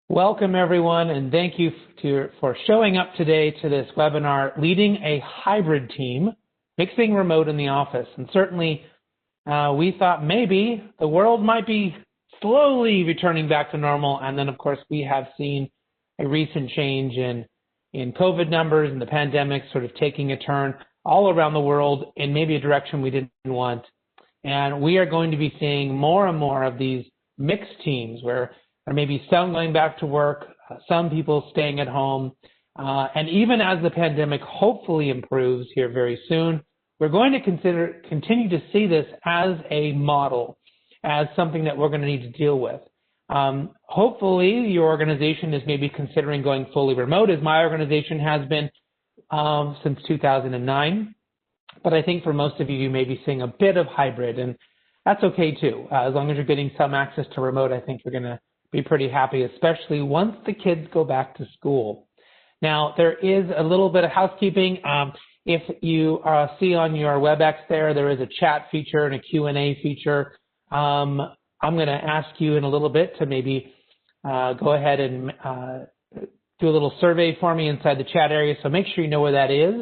Welcome, everyone, and thank you for showing up today to this webinar, Leading a Hybrid Team, Mixing Remote in the Office. And certainly, we thought maybe the world might be slowly returning back to normal. And then, of course, we have seen a recent change in COVID numbers and the pandemic sort of taking a turn all around the world in maybe a direction we didn't want. And we are going to be seeing more and more of these mixed teams where there may be some going back to work, some people staying at home. And even as the pandemic hopefully improves here very soon, we're going to continue to see this as a model, as something that we're going to need to deal with. Hopefully your organization is maybe considering going fully remote, as my organization has been since 2009. But I think for most of you, you may be seeing a bit of hybrid, and that's okay too. As long as you're getting some access to remote, I think you're going to be pretty happy, especially once the kids go back to school. Now, there is a little bit of housekeeping. If you see on your WebEx there is a chat feature and a Q&A feature. I'm going to ask you in a little bit to maybe go ahead and do a little survey for me inside the chat area, so make sure you know where that is.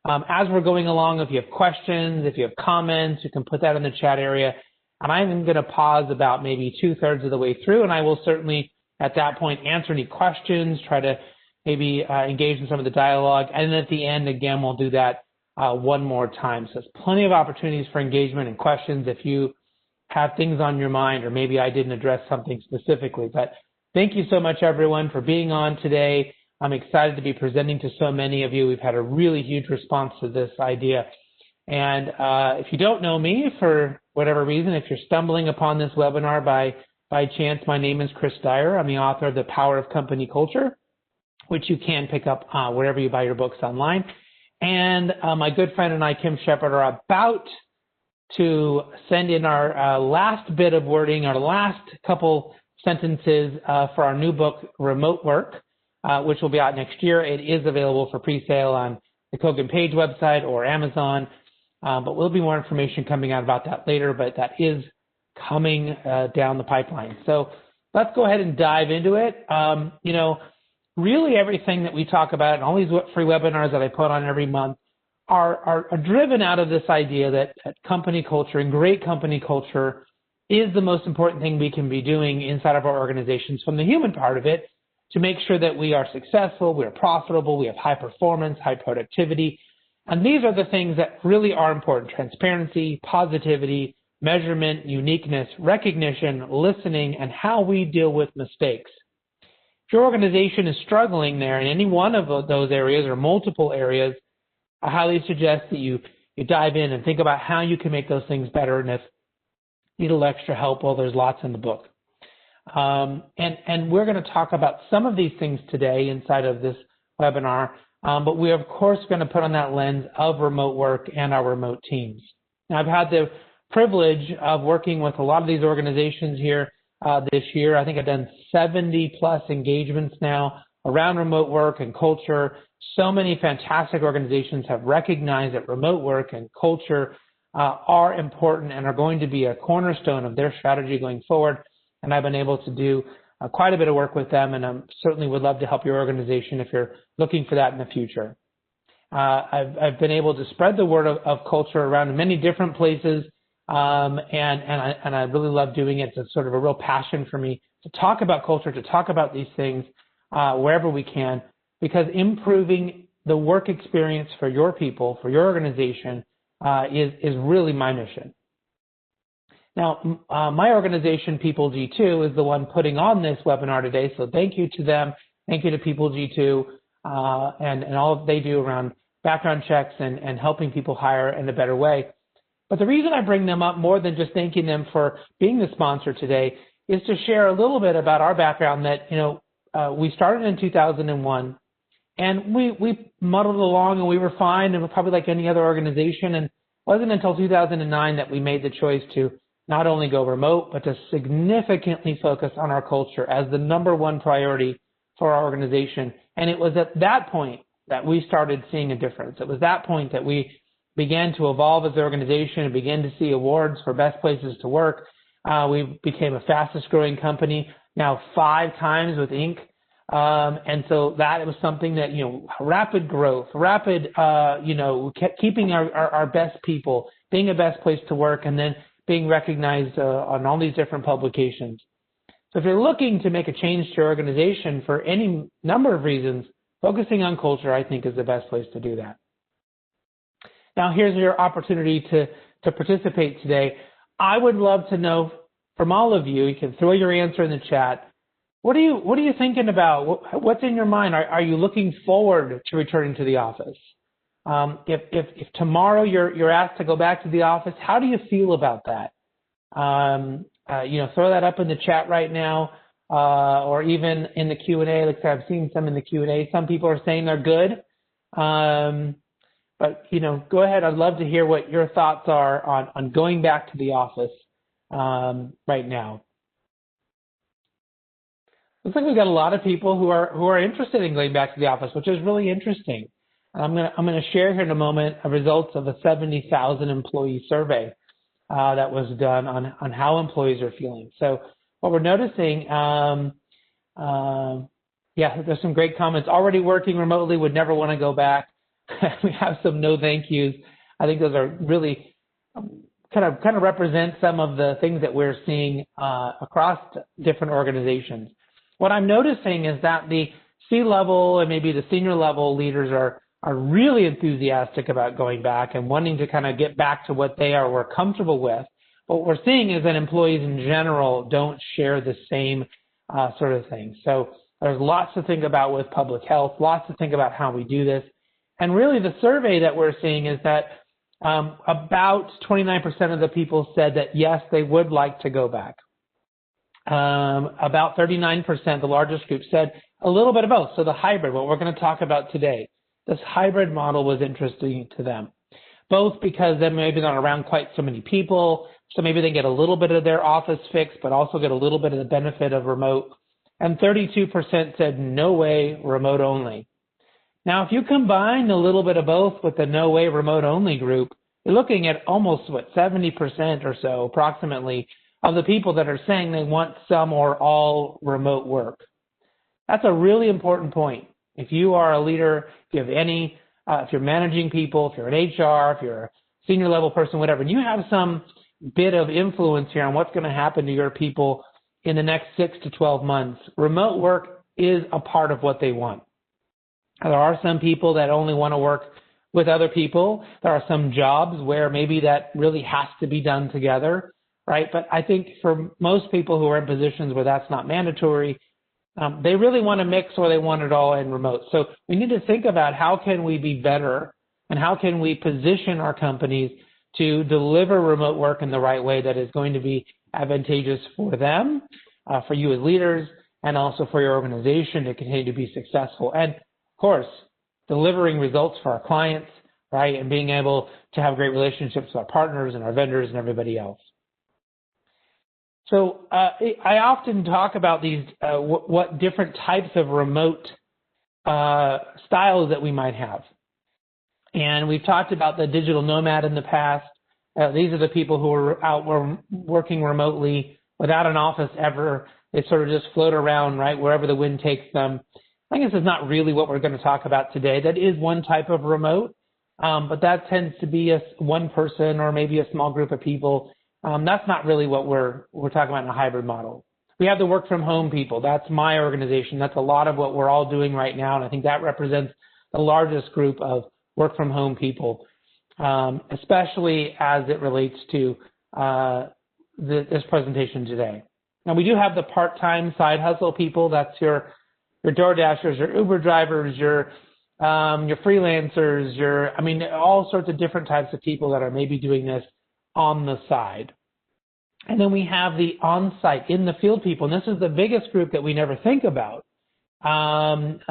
As we're going along, if you have questions, if you have comments, you can put that in the chat area. And I'm going to pause about maybe 2/3 of the way through, and I will certainly at that point answer any questions, try to maybe engage in some of the dialogue. And then at the end, again, we'll do that one more time. So there's plenty of opportunities for engagement and questions if you have things on your mind, or maybe I didn't address something specifically. But thank you so much, everyone, for being on today. I'm excited to be presenting to so many of you. We've had a really huge response to this idea. And if you don't know me, for whatever reason, if you're stumbling upon this webinar by chance, my name is Chris Dyer. I'm the author of The Power of Company Culture, which you can pick up wherever you buy your books online. And my good friend and I, Kim Shepard, are about to send in our last bit of wording, our last couple sentences for our new book, Remote Work, which will be out next year. It is available for pre-sale on the Kogan Page website or Amazon. But there'll be more information coming out about that later, but that is coming down the pipeline. So let's go ahead and dive into it. Really everything that we talk about and all these free webinars that I put on every month are driven out of this idea that company culture and great company culture is the most important thing we can be doing inside of our organizations, from the human part of it, to make sure that we are successful, we are profitable, we have high performance, high productivity. And these are the things that really are important: transparency, positivity, measurement, uniqueness, recognition, listening, and how we deal with mistakes. If your organization is struggling there in any one of those areas or multiple areas, I highly suggest that you dive in and think about how you can make those things better. And if you need a little extra help, well, there's lots in the book. And we're going to talk about some of these things today inside of this webinar. But we are, of course, going to put on that lens of remote work and our remote teams. Now, I've had the privilege of working with a lot of these organizations here this year. I think I've done 70+ engagements now around remote work and culture. So many fantastic organizations have recognized that remote work and culture are important and are going to be a cornerstone of their strategy going forward. And I've been able to do quite a bit of work with them, and I certainly would love to help your organization if you're looking for that in the future. I've been able to spread the word of culture around in many different places, and I really love doing it. It's sort of a real passion for me to talk about culture, to talk about these things wherever we can, because improving the work experience for your people, for your organization, is really my mission. Now, my organization, People G2, is the one putting on this webinar today, so thank you to them. Thank you to People G2 and all that they do around background checks and helping people hire in a better way. But the reason I bring them up, more than just thanking them for being the sponsor today, is to share a little bit about our background. That we started in 2001, and we muddled along, and we were fine, and we're probably like any other organization. And it wasn't until 2009 that we made the choice to not only go remote, but to significantly focus on our culture as the #1 priority for our organization. And it was at that point that we started seeing a difference. It was that point that we began to evolve as an organization and began to see awards for best places to work. We became a fastest growing company, now 5 times with Inc. And so that was something that, rapid growth, rapid, keeping our best people, being a best place to work, and then being recognized on all these different publications. So if you're looking to make a change to your organization for any number of reasons, focusing on culture, I think, is the best place to do that. Now, here's your opportunity to participate today. I would love to know from all of you. You can throw your answer in the chat. What are you thinking about? What's in your mind? Are you looking forward to returning to the office? If tomorrow you're asked to go back to the office, how do you feel about that? Throw that up in the chat right now, or even in the Q&A. Like I've seen some in the Q&A. Some people are saying they're good. But go ahead. I'd love to hear what your thoughts are on going back to the office right now. Looks like we've got a lot of people who are interested in going back to the office, which is really interesting. I'm gonna share here in a moment the results of a 70,000 employee survey that was done on how employees are feeling. So what we're noticing, there's some great comments. Already working remotely, would never want to go back. We have some no thank yous. I think those are really kind of represent some of the things that we're seeing across different organizations. What I'm noticing is that the C-level and maybe the senior level leaders are really enthusiastic about going back and wanting to kind of get back to what they were comfortable with. But what we're seeing is that employees in general don't share the same sort of thing. So there's lots to think about with public health, lots to think about how we do this. And really the survey that we're seeing is that about 29% of the people said that yes, they would like to go back. About 39%, the largest group, said a little bit of both. So the hybrid, what we're going to talk about today, this hybrid model was interesting to them, both because they're maybe not around quite so many people, so maybe they get a little bit of their office fixed, but also get a little bit of the benefit of remote. And 32% said no way, remote only. Now, if you combine a little bit of both with the no way, remote only group, you're looking at almost 70% or so, approximately, of the people that are saying they want some or all remote work. That's a really important point. If you are a leader, if you have if you're managing people, if you're an HR, if you're a senior level person, whatever, and you have some bit of influence here on what's going to happen to your people in the next 6 to 12 months, remote work is a part of what they want. There are some people that only want to work with other people. There are some jobs where maybe that really has to be done together, right? But I think for most people who are in positions where that's not mandatory, they really want to mix or they want it all in remote. So we need to think about how can we be better and how can we position our companies to deliver remote work in the right way that is going to be advantageous for them, for you as leaders, and also for your organization to continue to be successful. And of course, delivering results for our clients, right, and being able to have great relationships with our partners and our vendors and everybody else. So I often talk about these, what different types of remote styles that we might have. And we've talked about the digital nomad in the past. These are the people who are out working remotely without an office ever. They sort of just float around, right, wherever the wind takes them. I think this is not really what we're going to talk about today. That is one type of remote, but that tends to be one person or maybe a small group of people. That's not really what we're talking about in a hybrid model. We have the work from home people. That's my organization. That's a lot of what we're all doing right now, and I think that represents the largest group of work from home people, especially as it relates to this presentation today. Now, we do have the part-time side hustle people. That's your DoorDashers, your Uber drivers, your freelancers, all sorts of different types of people that are maybe doing this on the side. And then we have the on-site, in the field people, and this is the biggest group that we never think about. Your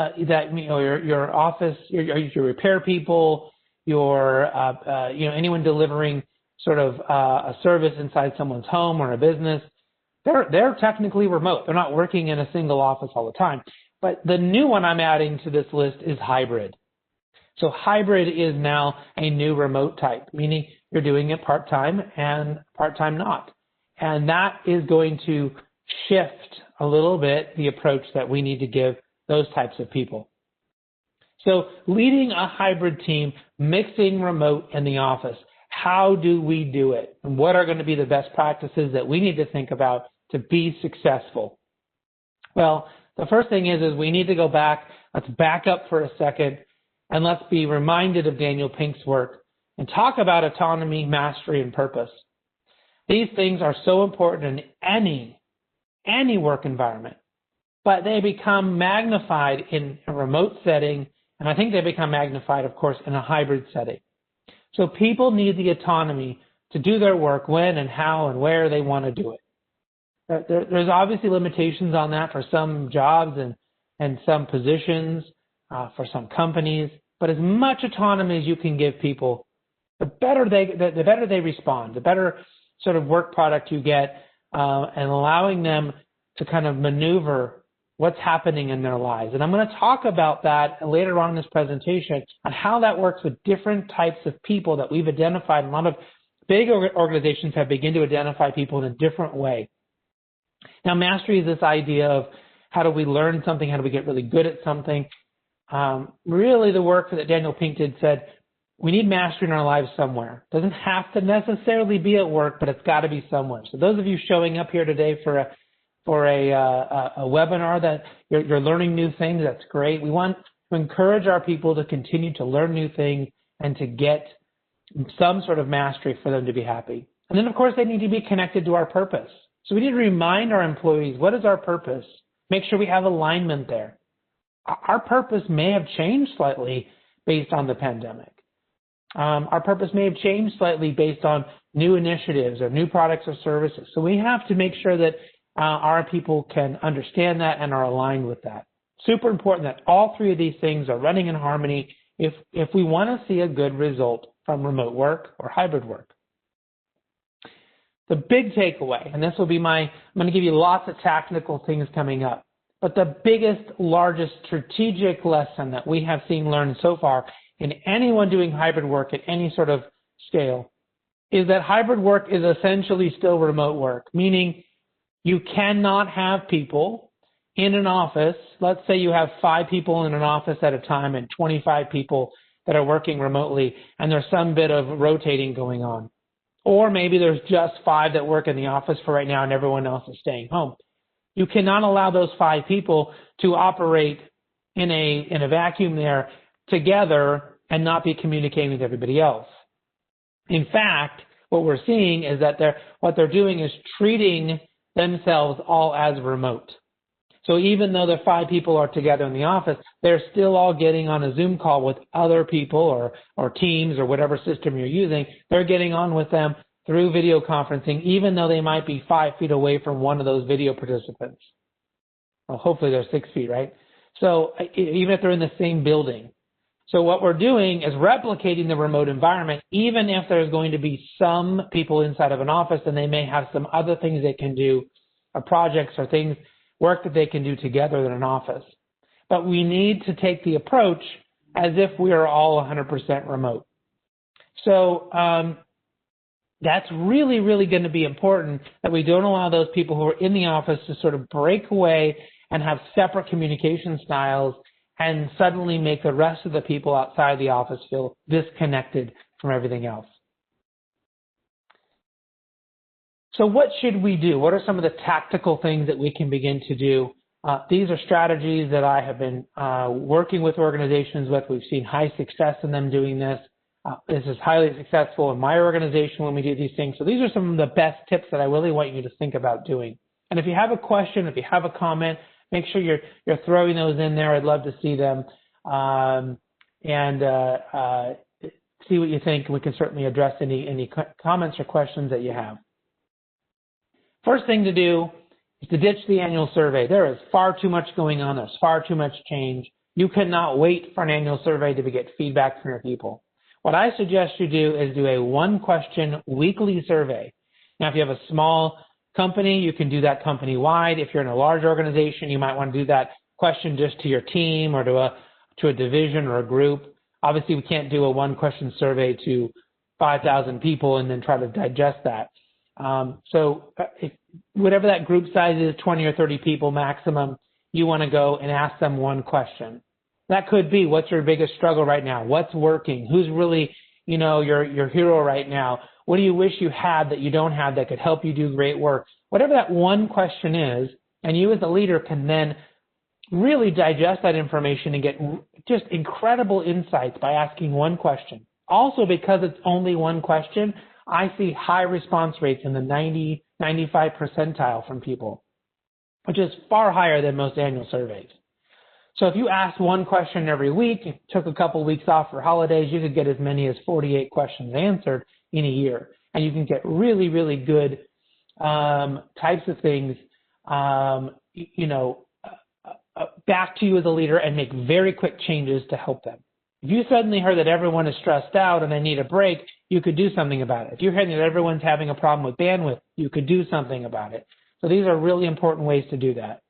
office, your repair people, anyone delivering sort of a service inside someone's home or a business. They're technically remote. They're not working in a single office all the time. But the new one I'm adding to this list is hybrid. So hybrid is now a new remote type, meaning you're doing it part-time and part-time not. And that is going to shift a little bit the approach that we need to give those types of people. So leading a hybrid team, mixing remote and the office, how do we do it? And what are going to be the best practices that we need to think about to be successful? Well, the first thing is we need to go back. Let's back up for a second, and let's be reminded of Daniel Pink's work and talk about autonomy, mastery, and purpose. These things are so important in any work environment, but they become magnified in a remote setting, and I think they become magnified, of course, in a hybrid setting. So people need the autonomy to do their work when and how and where they want to do it. There's obviously limitations on that for some jobs and some positions, for some companies, but as much autonomy as you can give people, the better they respond, the better sort of work product you get, and allowing them to kind of maneuver what's happening in their lives. And I'm going to talk about that later on in this presentation on how that works with different types of people that we've identified. A lot of big organizations have begun to identify people in a different way. Now, mastery is this idea of how do we learn something, how do we get really good at something. Really the work that Daniel Pink did said, we need mastery in our lives somewhere. It doesn't have to necessarily be at work, but it's got to be somewhere. So those of you showing up here today for a webinar that you're learning new things, that's great. We want to encourage our people to continue to learn new things and to get some sort of mastery for them to be happy. And then, of course, they need to be connected to our purpose. So we need to remind our employees, what is our purpose? Make sure we have alignment there. Our purpose may have changed slightly based on the pandemic. Our purpose may have changed slightly based on new initiatives or new products or services. So we have to make sure that our people can understand that and are aligned with that. Super important that all three of these things are running in harmony if we want to see a good result from remote work or hybrid work. The big takeaway, and this will be I'm going to give you lots of technical things coming up, but the biggest, largest strategic lesson that we have seen learned so far in anyone doing hybrid work at any sort of scale is that hybrid work is essentially still remote work, meaning you cannot have people in an office. Let's say you have 5 people in an office at a time and 25 people that are working remotely, and there's some bit of rotating going on. Or maybe there's just 5 that work in the office for right now and everyone else is staying home. You cannot allow those 5 people to operate in a vacuum there together and not be communicating with everybody else. In fact, what we're seeing is that what they're doing is treating themselves all as remote. So even though the 5 people are together in the office, they're still all getting on a Zoom call with other people or Teams or whatever system you're using. They're getting on with them through video conferencing, even though they might be 5 feet away from one of those video participants. Well, hopefully they're 6 feet, right? So even if they're in the same building. So what we're doing is replicating the remote environment, even if there's going to be some people inside of an office and they may have some other things they can do, or projects or things, work that they can do together in an office. But we need to take the approach as if we are all 100% remote. So that's really, really going to be important that we don't allow those people who are in the office to sort of break away and have separate communication styles and suddenly make the rest of the people outside the office feel disconnected from everything else. So what should we do? What are some of the tactical things that we can begin to do? These are strategies that I have been working with organizations with. We've seen high success in them doing this. This is highly successful in my organization when we do these things. So these are some of the best tips that I really want you to think about doing. And if you have a question, if you have a comment, make sure you're throwing those in there. I'd love to see them and see what you think. We can certainly address any comments or questions that you have. First thing to do is to ditch the annual survey. There is far too much going on. There's far too much change. You cannot wait for an annual survey to get feedback from your people. What I suggest you do is do a 1-question weekly survey. Now, if you have a small company, you can do that company-wide. If you're in a large organization, you might want to do that question just to your team or to a division or a group. Obviously, we can't do a 1-question survey to 5,000 people and then try to digest that. So whatever that group size is, 20 or 30 people maximum, you want to go and ask them one question. That could be, what's your biggest struggle right now? What's working? Who's really, your hero right now? What do you wish you had that you don't have that could help you do great work? Whatever that one question is, and you as a leader can then really digest that information and get just incredible insights by asking one question. Also, because it's only one question, I see high response rates in the 90, 95 percentile from people, which is far higher than most annual surveys. So if you asked one question every week, took a couple weeks off for holidays, you could get as many as 48 questions answered in a year. And you can get really, really good types of things, back to you as a leader and make very quick changes to help them. If you suddenly heard that everyone is stressed out and they need a break, you could do something about it. If you heard that everyone's having a problem with bandwidth, you could do something about it. So these are really important ways to do that.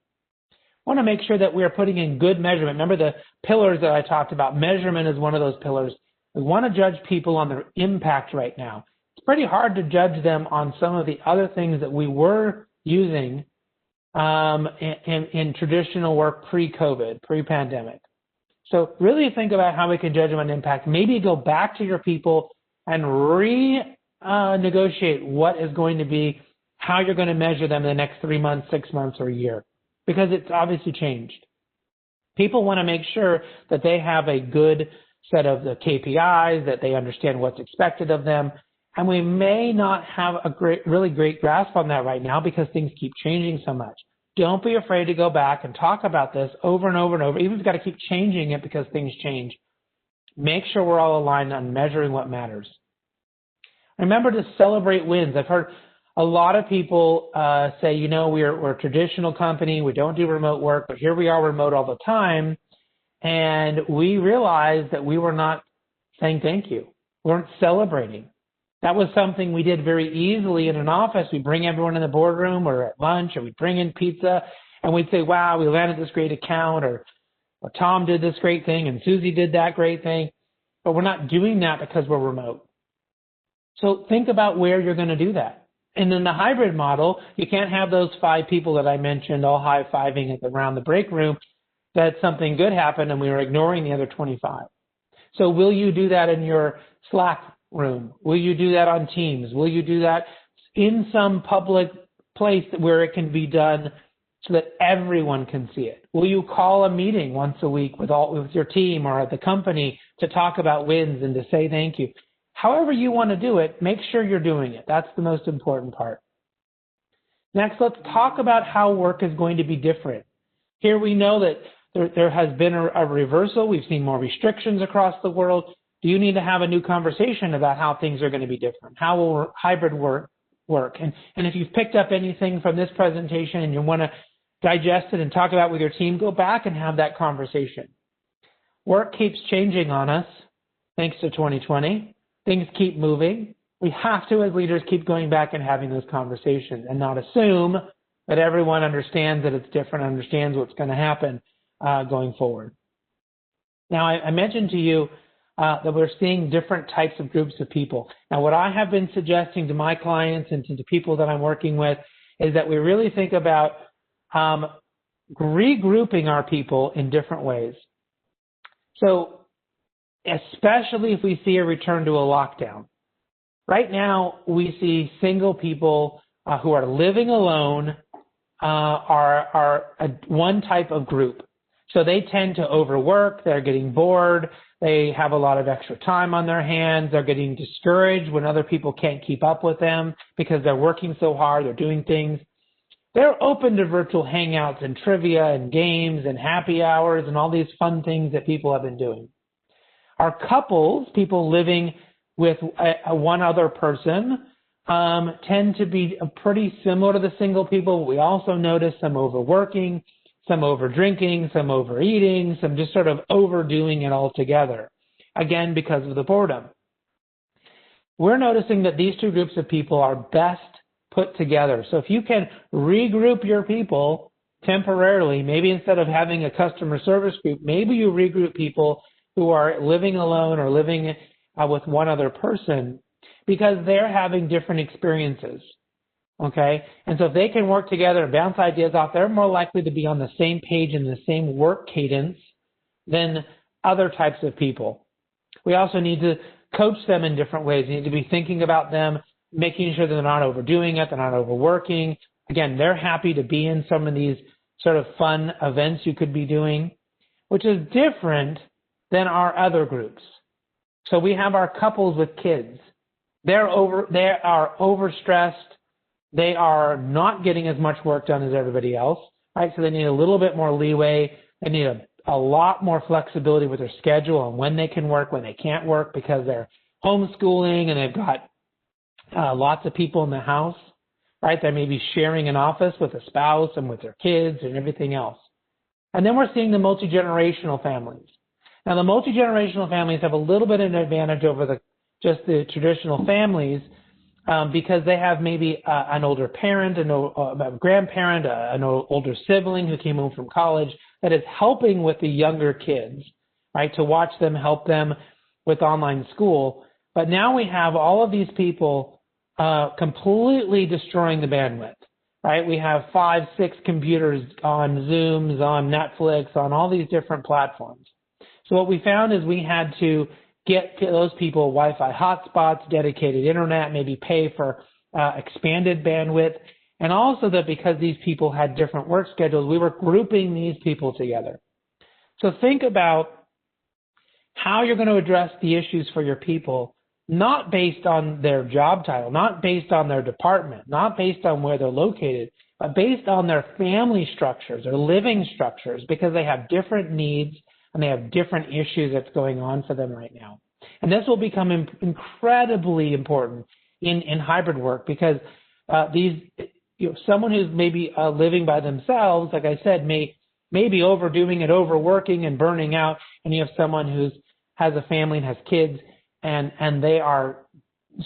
I want to make sure that we are putting in good measurement. Remember the pillars that I talked about. Measurement is one of those pillars. We want to judge people on their impact right now. It's pretty hard to judge them on some of the other things that we were using in traditional work pre-COVID, pre-pandemic. So really think about how we can judge them on impact. Maybe go back to your people and renegotiate what is going to be, how you're going to measure them in the next 3 months, 6 months, or a year, because it's obviously changed. People want to make sure that they have a good set of the KPIs, that they understand what's expected of them. And we may not have a really great grasp on that right now because things keep changing so much. Don't be afraid to go back and talk about this over and over and over. Even if you've got to keep changing it because things change. Make sure we're all aligned on measuring what matters. Remember to celebrate wins. I've heard a lot of people say, we're a traditional company. We don't do remote work, but here we are remote all the time. And we realized that we were not saying thank you. We weren't celebrating. That was something we did very easily in an office. We'd bring everyone in the boardroom or at lunch, or we'd bring in pizza, and we'd say, wow, we landed this great account, or Tom did this great thing, and Susie did that great thing. But we're not doing that because we're remote. So think about where you're going to do that. And in the hybrid model, you can't have those 5 people that I mentioned all high-fiving around the break room that something good happened and we were ignoring the other 25. So will you do that in your Slack room? Will you do that on Teams? Will you do that in some public place where it can be done so that everyone can see it? Will you call a meeting once a week with your team or the company to talk about wins and to say thank you? However you want to do it, make sure you're doing it. That's the most important part. Next, let's talk about how work is going to be different. Here we know that there has been a reversal. We've seen more restrictions across the world. Do you need to have a new conversation about how things are going to be different? How will hybrid work? And if you've picked up anything from this presentation and you want to digest it and talk about it with your team, go back and have that conversation. Work keeps changing on us thanks to 2020. Things keep moving. We have to, as leaders, keep going back and having those conversations and not assume that everyone understands that it's different, understands what's going to happen going forward. Now, I mentioned to you that we're seeing different types of groups of people. Now, what I have been suggesting to my clients and to the people that I'm working with is that we really think about regrouping our people in different ways. So, especially if we see a return to a lockdown. Right now, we see single people who are living alone are one type of group. So they tend to overwork, they're getting bored, they have a lot of extra time on their hands, they're getting discouraged when other people can't keep up with them because they're working so hard, they're doing things. They're open to virtual hangouts and trivia and games and happy hours and all these fun things that people have been doing. Our couples, people living with one other person, tend to be pretty similar to the single people. We also notice some overworking, some over drinking, some overeating, some just sort of overdoing it all together, again, because of the boredom. We're noticing that these two groups of people are best put together. So if you can regroup your people temporarily, maybe instead of having a customer service group, maybe you regroup people who are living alone or living with one other person because they're having different experiences. okay? And so if they can work together and bounce ideas off, they're more likely to be on the same page and the same work cadence than other types of people. We also need to coach them in different ways. We need to be thinking about them, making sure that they're not overdoing it, they're not overworking. Again, they're happy to be in some of these sort of fun events you could be doing, which is different than our other groups. So we have our couples with kids. They are overstressed. They are not getting as much work done as everybody else, right? So they need a little bit more leeway. They need a lot more flexibility with their schedule and when they can work, when they can't work, because they're homeschooling and they've got lots of people in the house, right? They may be sharing an office with a spouse and with their kids and everything else. And then we're seeing the multi-generational families. Now, the multi-generational families have a little bit of an advantage over just the traditional families because they have maybe an older parent, a grandparent, an older sibling who came home from college that is helping with the younger kids, right, to watch them, help them with online school. But now we have all of these people completely destroying the bandwidth, right? We have 5, 6 computers on Zooms, on Netflix, on all these different platforms. So what we found is we had to get those people Wi-Fi hotspots, dedicated internet, maybe pay for expanded bandwidth, and also that because these people had different work schedules, we were grouping these people together. So think about how you're going to address the issues for your people, not based on their job title, not based on their department, not based on where they're located, but based on their family structures, their living structures, because they have different needs and they have different issues that's going on for them right now. And this will become incredibly important in hybrid work because someone who's maybe living by themselves, like I said, may be overdoing it, overworking and burning out, and you have someone who has a family and has kids and they are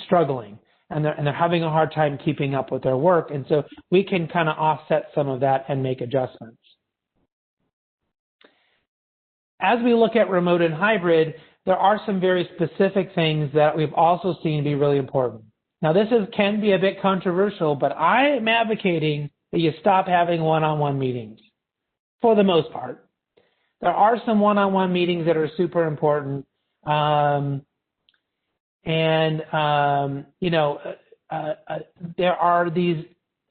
struggling and they're having a hard time keeping up with their work. And so we can kind of offset some of that and make adjustments. As we look at remote and hybrid, there are some very specific things that we've also seen be really important. Now, this can be a bit controversial, but I am advocating that you stop having one-on-one meetings for the most part. There are some one-on-one meetings that are super important. There are these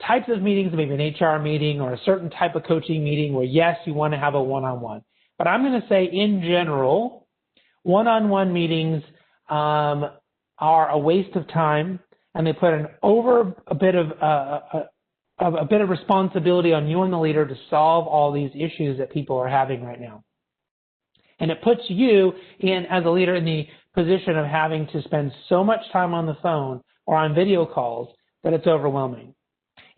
types of meetings, maybe an HR meeting or a certain type of coaching meeting where, yes, you want to have a one-on-one. But I'm going to say in general, one-on-one meetings are a waste of time, and they put a bit of responsibility on you and the leader to solve all these issues that people are having right now. And it puts you as a leader in the position of having to spend so much time on the phone or on video calls that it's overwhelming.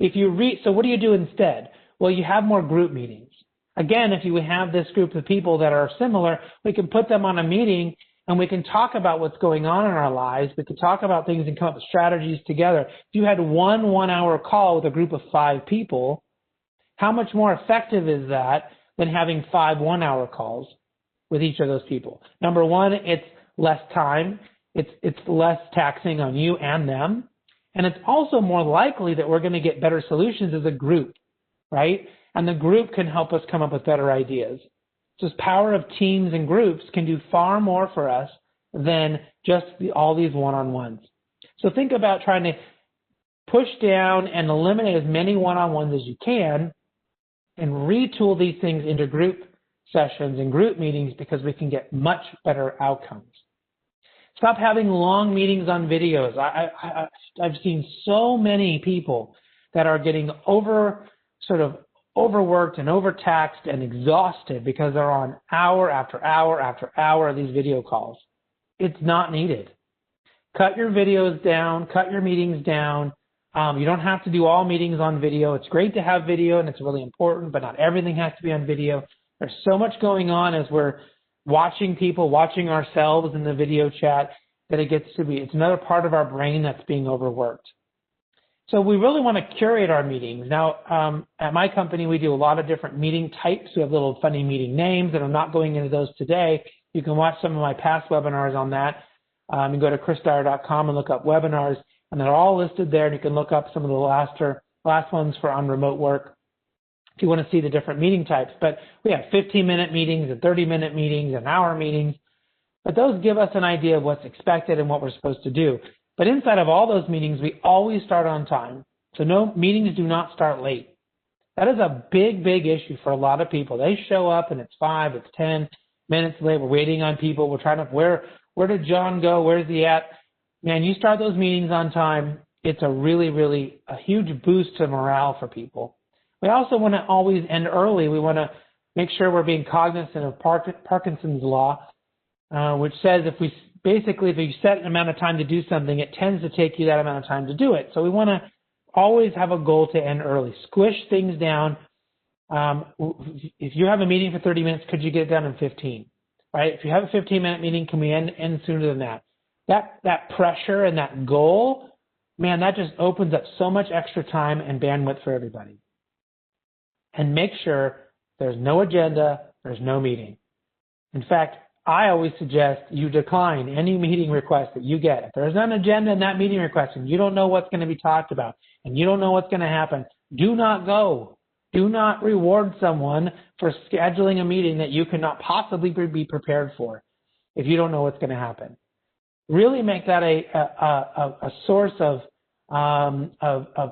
So what do you do instead? Well, you have more group meetings. Again, if you have this group of people that are similar, we can put them on a meeting and we can talk about what's going on in our lives. We can talk about things and come up with strategies together. If you had one 1-hour call with a group of 5 people, how much more effective is that than having 5 1-hour calls with each of those people? Number one, it's less time. It's less taxing on you and them. And it's also more likely that we're going to get better solutions as a group, right? And the group can help us come up with better ideas. So this power of teams and groups can do far more for us than just all these one-on-ones. So think about trying to push down and eliminate as many one-on-ones as you can and retool these things into group sessions and group meetings because we can get much better outcomes. Stop having long meetings on videos. I've seen so many people that are getting overworked and overtaxed and exhausted because they're on hour after hour after hour of these video calls. It's not needed. Cut your videos down, cut your meetings down. You don't have to do all meetings on video. It's great to have video and it's really important, but not everything has to be on video. There's so much going on as we're watching people, watching ourselves in the video chat that it's another part of our brain that's being overworked. So we really want to curate our meetings. Now, at my company, we do a lot of different meeting types. We have little funny meeting names, and I'm not going into those today. You can watch some of my past webinars on that. You can go to chrisdyer.com and look up webinars, and they're all listed there, and you can look up some of the last ones for on remote work if you want to see the different meeting types. But we have 15-minute meetings and 30-minute meetings and hour meetings. But those give us an idea of what's expected and what we're supposed to do. But inside of all those meetings, we always start on time. So no meetings do not start late. That is a big, big issue for a lot of people. They show up and it's 5, it's 10 minutes late. We're waiting on people. We're trying to, where did John go? Where's he at? Man, you start those meetings on time. It's a really, really a huge boost to morale for people. We also want to always end early. We want to make sure we're being cognizant of Parkinson's law, which says if you set an amount of time to do something, it tends to take you that amount of time to do it. So we want to always have a goal to end early. Squish things down. If you have a meeting for 30 minutes, could you get it done in 15? Right? If you have a 15-minute meeting, can we end sooner than that? That pressure and that goal, man, that just opens up so much extra time and bandwidth for everybody. And make sure there's no agenda, there's no meeting. In fact, I always suggest you decline any meeting request that you get. If there's an agenda in that meeting request and you don't know what's going to be talked about and you don't know what's going to happen, do not go. Do not reward someone for scheduling a meeting that you cannot possibly be prepared for if you don't know what's going to happen. Really make that a source of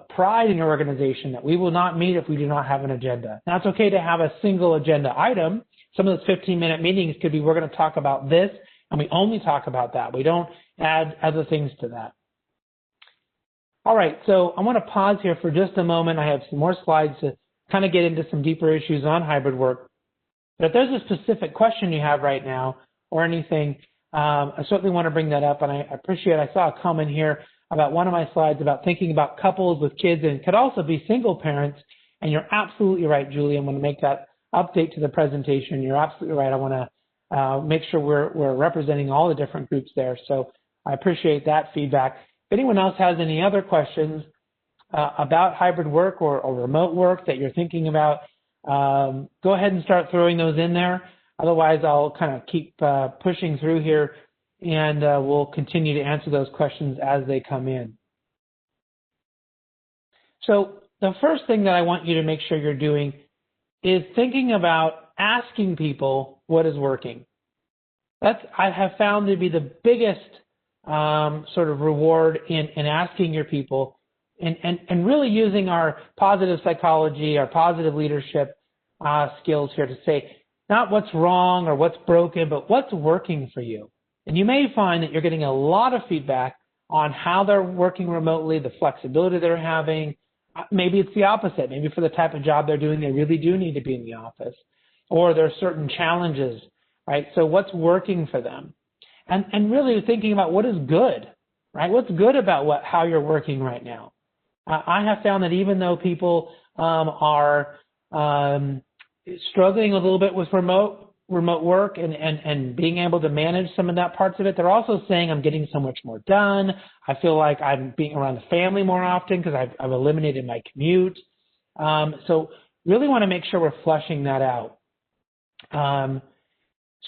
pride in your organization that we will not meet if we do not have an agenda. Now, it's okay to have a single agenda item. Some of those 15-minute meetings could be, we're going to talk about this, and we only talk about that. We don't add other things to that. All right, so I want to pause here for just a moment. I have some more slides to kind of get into some deeper issues on hybrid work. But if there's a specific question you have right now or anything, I certainly want to bring that up. And I appreciate, I saw a comment here about one of my slides about thinking about couples with kids, and it could also be single parents. And you're absolutely right, Julie. I'm going to make that update to the presentation. You're absolutely right. I want to make sure we're representing all the different groups there. So I appreciate that feedback. If anyone else has any other questions about hybrid work or remote work that you're thinking about, go ahead and start throwing those in there. Otherwise, I'll kind of keep pushing through here, and we'll continue to answer those questions as they come in. So the first thing that I want you to make sure you're doing is thinking about asking people what is working. I have found to be the biggest sort of reward in asking your people and really using our positive psychology, our positive leadership skills here to say not what's wrong or what's broken, but what's working for you. And you may find that you're getting a lot of feedback on how they're working remotely, the flexibility they're having. Maybe it's the opposite. Maybe for the type of job they're doing, they really do need to be in the office. Or there are certain challenges, right? So what's working for them? And really thinking about what is good, right? What's good about how you're working right now? I have found that even though people are struggling a little bit with remote work and being able to manage some of that parts of it, they're also saying I'm getting so much more done. I feel like I'm being around the family more often because I've eliminated my commute. So really want to make sure we're flushing that out.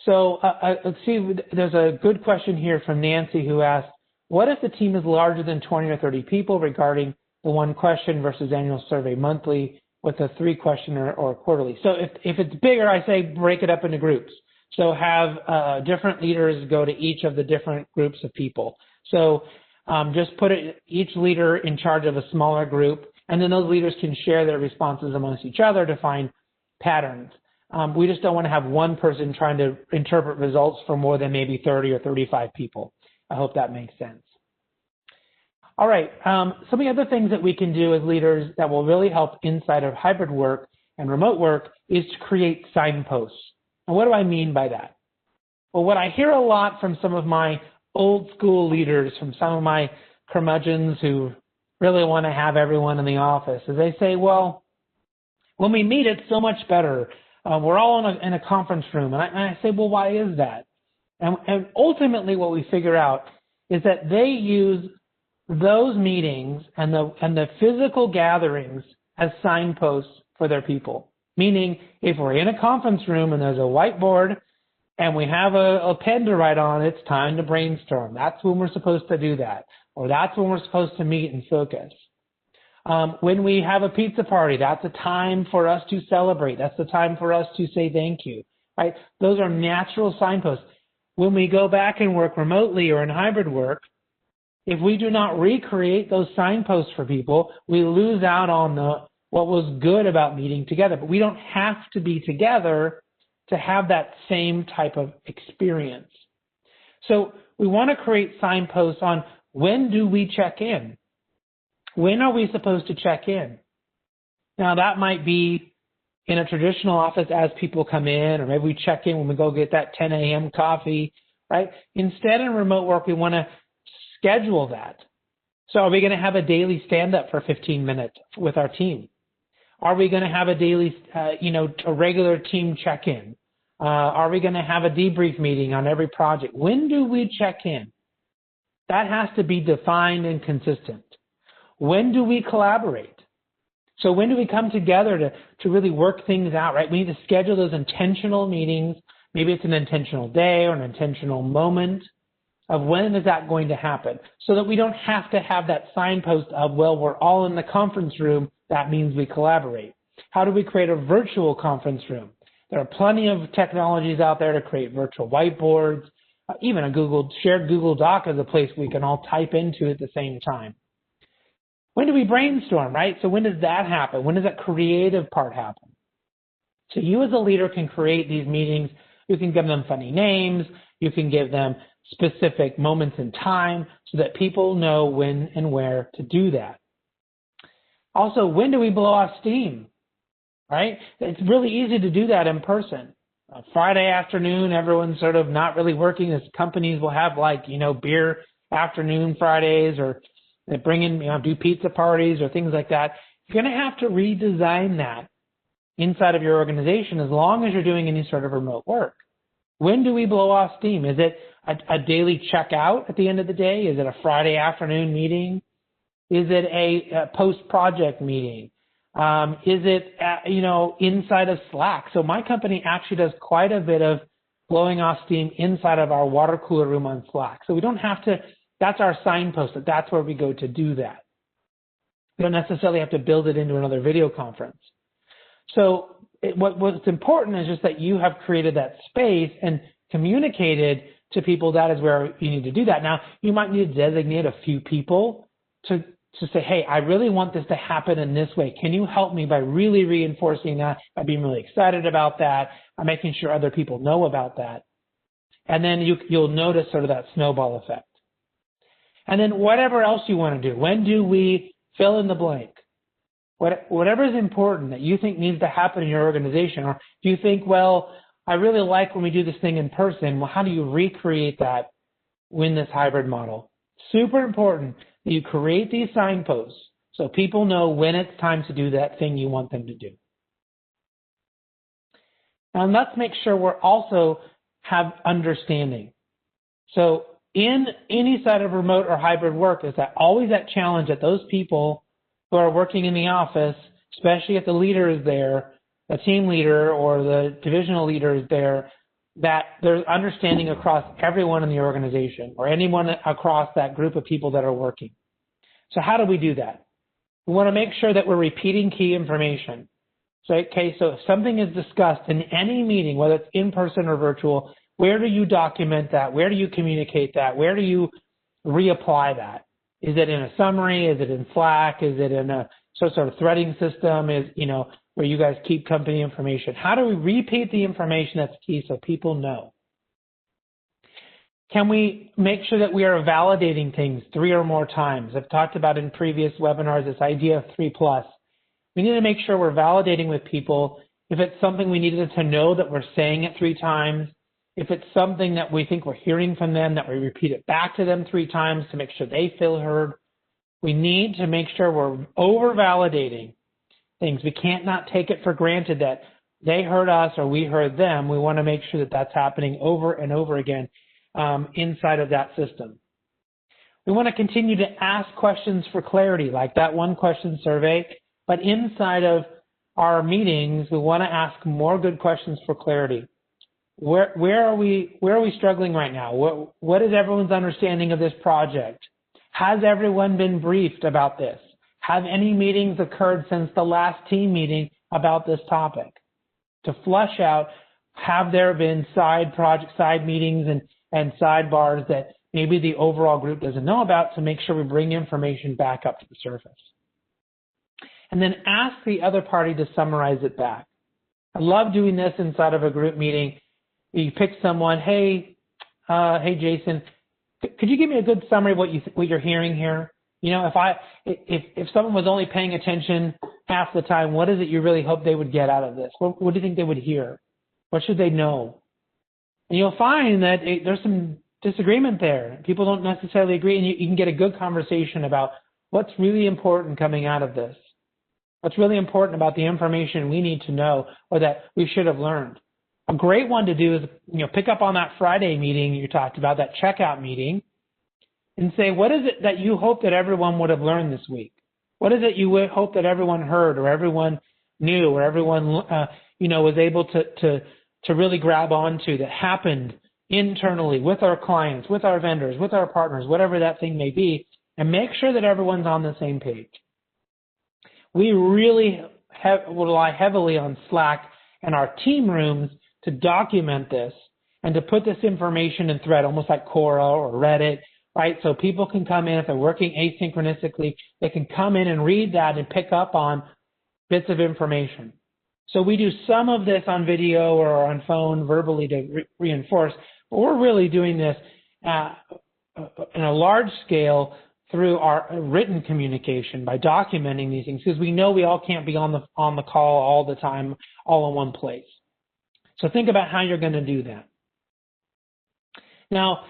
Let's see, there's a good question here from Nancy who asked, what if the team is larger than 20 or 30 people regarding the one question versus annual survey monthly with a 3-question or quarterly? So if it's bigger, I say break it up into groups. So have different leaders go to each of the different groups of people. So just put each leader in charge of a smaller group, and then those leaders can share their responses amongst each other to find patterns. We just don't want to have one person trying to interpret results for more than maybe 30 or 35 people. I hope that makes sense. All right, some of the other things that we can do as leaders that will really help inside of hybrid work and remote work is to create signposts. And what do I mean by that? Well, what I hear a lot from some of my old school leaders, from some of my curmudgeons who really want to have everyone in the office, is they say, well, when we meet, it's so much better. We're all in a conference room. And I say, well, why is that? And ultimately what we figure out is that they use those meetings and the physical gatherings as signposts for their people. Meaning, if we're in a conference room and there's a whiteboard and we have a pen to write on, it's time to brainstorm. That's when we're supposed to do that, or that's when we're supposed to meet and focus. When we have a pizza party, that's a time for us to celebrate. That's the time for us to say thank you, right? Those are natural signposts. When we go back and work remotely or in hybrid work, if we do not recreate those signposts for people, we lose out on what was good about meeting together. But we don't have to be together to have that same type of experience. So we want to create signposts on when do we check in? When are we supposed to check in? Now that might be in a traditional office as people come in, or maybe we check in when we go get that 10 a.m. coffee, right? Instead, in remote work, we want to schedule that. So are we going to have a daily stand-up for 15 minutes with our team? Are we going to have a daily, a regular team check-in? Are we going to have a debrief meeting on every project? When do we check in? That has to be defined and consistent. When do we collaborate? So when do we come together to really work things out, right? We need to schedule those intentional meetings. Maybe it's an intentional day or an intentional moment of when is that going to happen, so that we don't have to have that signpost of, well, we're all in the conference room. That means we collaborate. How do we create a virtual conference room? There are plenty of technologies out there to create virtual whiteboards. Even a shared Google Doc is a place we can all type into at the same time. When do we brainstorm, right? So when does that happen? When does that creative part happen? So you as a leader can create these meetings. You can give them funny names. You can give them specific moments in time so that people know when and where to do that. Also, when do we blow off steam, right? It's really easy to do that in person. Friday afternoon, everyone's sort of not really working. As companies will have beer afternoon Fridays, or they bring in, do pizza parties or things like that. You're going to have to redesign that inside of your organization as long as you're doing any sort of remote work. When do we blow off steam? Is it a daily checkout at the end of the day? Is it a Friday afternoon meeting? Is it a post-project meeting? Is it, inside of Slack? So my company actually does quite a bit of blowing off steam inside of our water cooler room on Slack. So we don't have to, that's our signpost, that's where we go to do that. We don't necessarily have to build it into another video conference. So what's important is just that you have created that space and communicated to people that is where you need to do that. Now, you might need to designate a few people to say, hey, I really want this to happen in this way. Can you help me by really reinforcing that, by being really excited about that, by making sure other people know about that? And then you'll notice sort of that snowball effect. And then whatever else you want to do, when do we fill in the blank? Whatever is important that you think needs to happen in your organization, or do you think, well, I really like when we do this thing in person, well, how do you recreate that in this hybrid model? Super important that you create these signposts so people know when it's time to do that thing you want them to do. And let's make sure we're also have understanding. So in any side of remote or hybrid work is that always that challenge that those people who are working in the office, especially if the leader is there, the team leader or the divisional leader is there, that there's understanding across everyone in the organization or anyone across that group of people that are working. So how do we do that? We want to make sure that we're repeating key information. So if something is discussed in any meeting, whether it's in person or virtual, where do you document that? Where do you communicate that? Where do you reapply that? Is it in a summary? Is it in Slack? Is it in a sort of threading system? Is, where you guys keep company information? How do we repeat the information that's key so people know? Can we make sure that we are validating things 3 or more times? I've talked about in previous webinars this idea of 3+. We need to make sure we're validating with people. If it's something we needed to know, that we're saying it 3 times. If it's something that we think we're hearing from them, that we repeat it back to them 3 times to make sure they feel heard. We need to make sure we're over-validating things. We can't not take it for granted that they heard us or we heard them. We want to make sure that that's happening over and over again inside of that system. We want to continue to ask questions for clarity, like that one question survey, but inside of our meetings, we want to ask more good questions for clarity. where are we struggling right now? What is everyone's understanding of this project? Has everyone been briefed about this? Have any meetings occurred since the last team meeting about this topic? To flush out, have there been side meetings and sidebars that maybe the overall group doesn't know about, to make sure we bring information back up to the surface? And then ask the other party to summarize it back. I love doing this inside of a group meeting. You pick someone, hey Jason, could you give me a good summary of what you're hearing here? You know, if someone was only paying attention half the time, what is it you really hope they would get out of this? What do you think they would hear? What should they know? And you'll find that there's some disagreement there. People don't necessarily agree, and you can get a good conversation about what's really important coming out of this. What's really important about the information we need to know or that we should have learned. A great one to do is, pick up on that Friday meeting you talked about, that checkout meeting, and say, what is it that you hope that everyone would have learned this week? What is it you would hope that everyone heard or everyone knew or everyone, was able to really grab onto that happened internally with our clients, with our vendors, with our partners, whatever that thing may be, and make sure that everyone's on the same page. We really rely heavily on Slack and our team rooms to document this and to put this information in thread, almost like Quora or Reddit, right? So people can come in, if they're working asynchronously, they can come in and read that and pick up on bits of information. So we do some of this on video or on phone verbally to reinforce, but we're really doing this in a large scale through our written communication by documenting these things, because we know we all can't be on the call all the time, all in one place. So think about how you're going to do that. Now,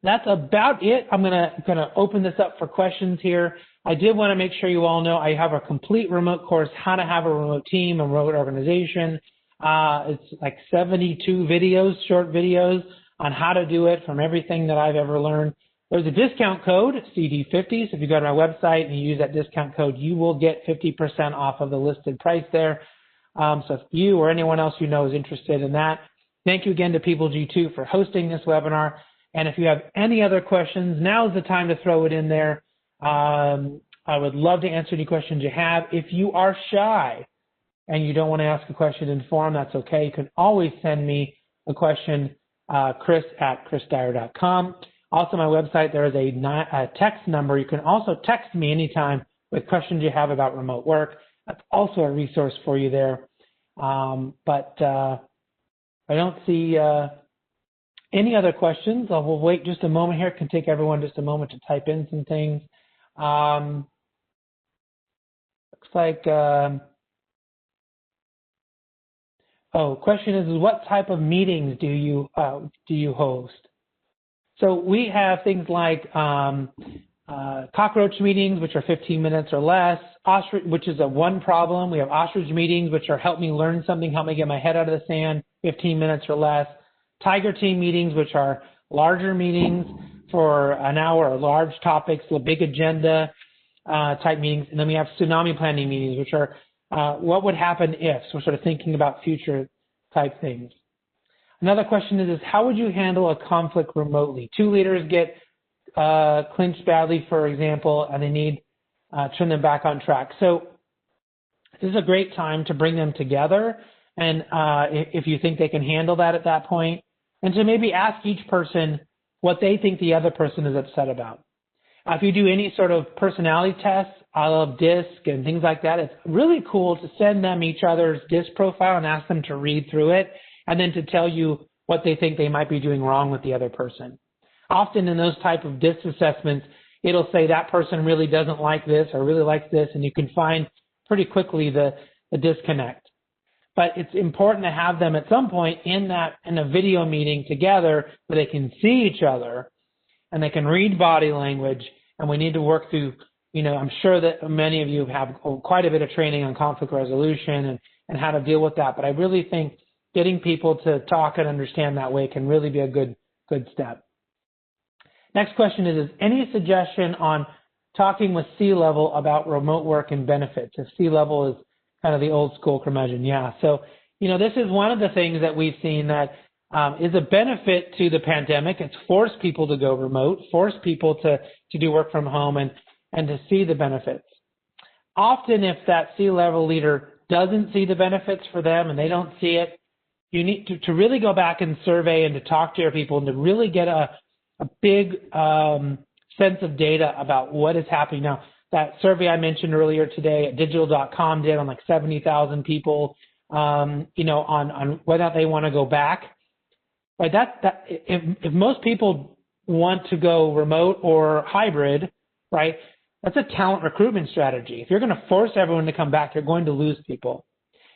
that's about it. I'm going to open this up for questions here. I did want to make sure you all know I have a complete remote course, how to have a remote team, a remote organization. It's like 72 videos, short videos on how to do it from everything that I've ever learned. There's a discount code, CD50. So if you go to my website and you use that discount code, you will get 50% off of the listed price there. So if you or anyone else you know is interested in that, thank you again to PeopleG2 for hosting this webinar. And if you have any other questions, now's the time to throw it in there. I would love to answer any questions you have. If you are shy and you don't want to ask a question in forum, that's okay. You can always send me a question, chris@chrisdyer.com. Also, my website, there is a text number. You can also text me anytime with questions you have about remote work. That's also a resource for you there. But I don't see any other questions. We'll wait just a moment here. It can take everyone just a moment to type in some things. Looks like, question is what type of meetings do you host? So we have things like cockroach meetings, which are 15 minutes or less, ostrich, which is a one problem. We have ostrich meetings, which are help me learn something, help me get my head out of the sand, 15 minutes or less. Tiger team meetings, which are larger meetings for an hour, or large topics, a big agenda type meetings. And then we have tsunami planning meetings, which are what would happen if, so we're sort of thinking about future type things. Another question is how would you handle a conflict remotely? Two leaders get clinched badly, for example, and they need to turn them back on track. So this is a great time to bring them together, and if you think they can handle that at that point, and to maybe ask each person what they think the other person is upset about. If you do any sort of personality tests, I love DISC and things like that, it's really cool to send them each other's DISC profile and ask them to read through it, and then to tell you what they think they might be doing wrong with the other person. Often in those type of DISC assessments, it'll say that person really doesn't like this or really likes this, and you can find pretty quickly the disconnect. But it's important to have them at some point in a video meeting together where they can see each other and they can read body language, and we need to work through, I'm sure that many of you have quite a bit of training on conflict resolution and how to deal with that, but I really think getting people to talk and understand that way can really be a good step. Next question is any suggestion on talking with C-level about remote work and benefits? If C-level is kind of the old school curmudgeon, yeah. So, this is one of the things that we've seen that is a benefit to the pandemic. It's forced people to go remote, forced people to do work from home and to see the benefits. Often if that C-level leader doesn't see the benefits for them and they don't see it, you need to really go back and survey and to talk to your people and to really get a big sense of data about what is happening. Now, that survey I mentioned earlier today at digital.com did on like 70,000 people, on whether they want to go back. Right, if most people want to go remote or hybrid, right, that's a talent recruitment strategy. If you're going to force everyone to come back, you're going to lose people.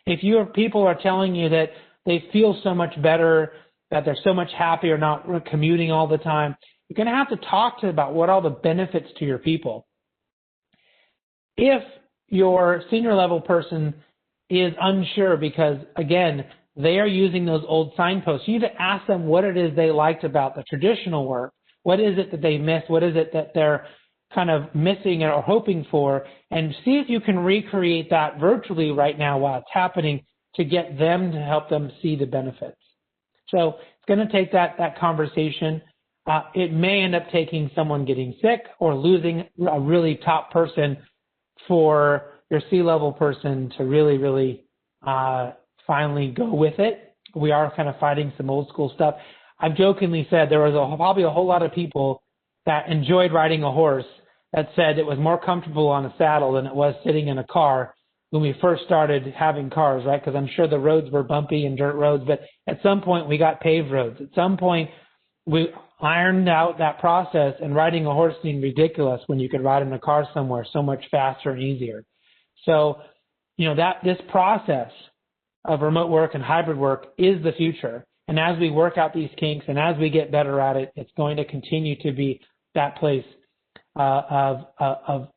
If your people are telling you that they feel so much better, that they're so much happier not commuting all the time, you're going to have to talk to about what are all the benefits to your people. If your senior level person is unsure because, again, they are using those old signposts, you need to ask them what it is they liked about the traditional work. What is it that they missed? What is it that they're kind of missing or hoping for? And see if you can recreate that virtually right now while it's happening to get them to help them see the benefits. So it's going to take that conversation. It may end up taking someone getting sick or losing a really top person for your C-level person to really, really finally go with it. We are kind of fighting some old school stuff. I've jokingly said there was probably a whole lot of people that enjoyed riding a horse that said it was more comfortable on a saddle than it was sitting in a car when we first started having cars, right? Because I'm sure the roads were bumpy and dirt roads, but at some point we got paved roads. At some point we ironed out that process, and riding a horse seemed ridiculous when you could ride in a car somewhere so much faster and easier. So, this process of remote work and hybrid work is the future. And as we work out these kinks and as we get better at it, it's going to continue to be that place of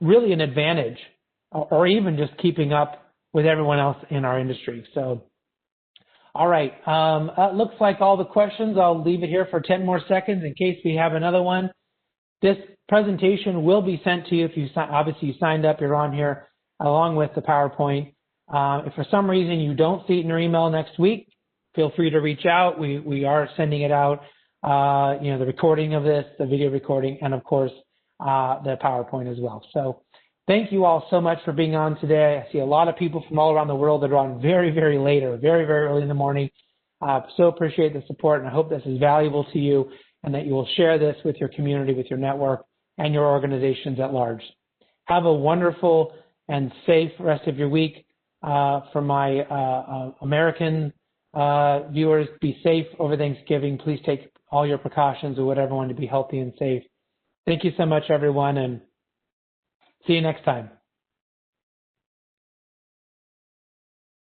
really an advantage, or even just keeping up with everyone else in our industry. So, all right, it looks like all the questions. I'll leave it here for 10 more seconds in case we have another one. This presentation will be sent to you if you obviously you signed up, you're on here, along with the PowerPoint. If for some reason you don't see it in your email next week, feel free to reach out. We are sending it out, the recording of this, the video recording, and of course, the PowerPoint as well. So thank you all so much for being on today. I see a lot of people from all around the world that are on very, very late or very, very early in the morning. So appreciate the support, and I hope this is valuable to you and that you will share this with your community, with your network, and your organizations at large. Have a wonderful and safe rest of your week. For my American viewers, be safe over Thanksgiving. Please take all your precautions. We want everyone to be healthy and safe. Thank you so much, everyone, and see you next time.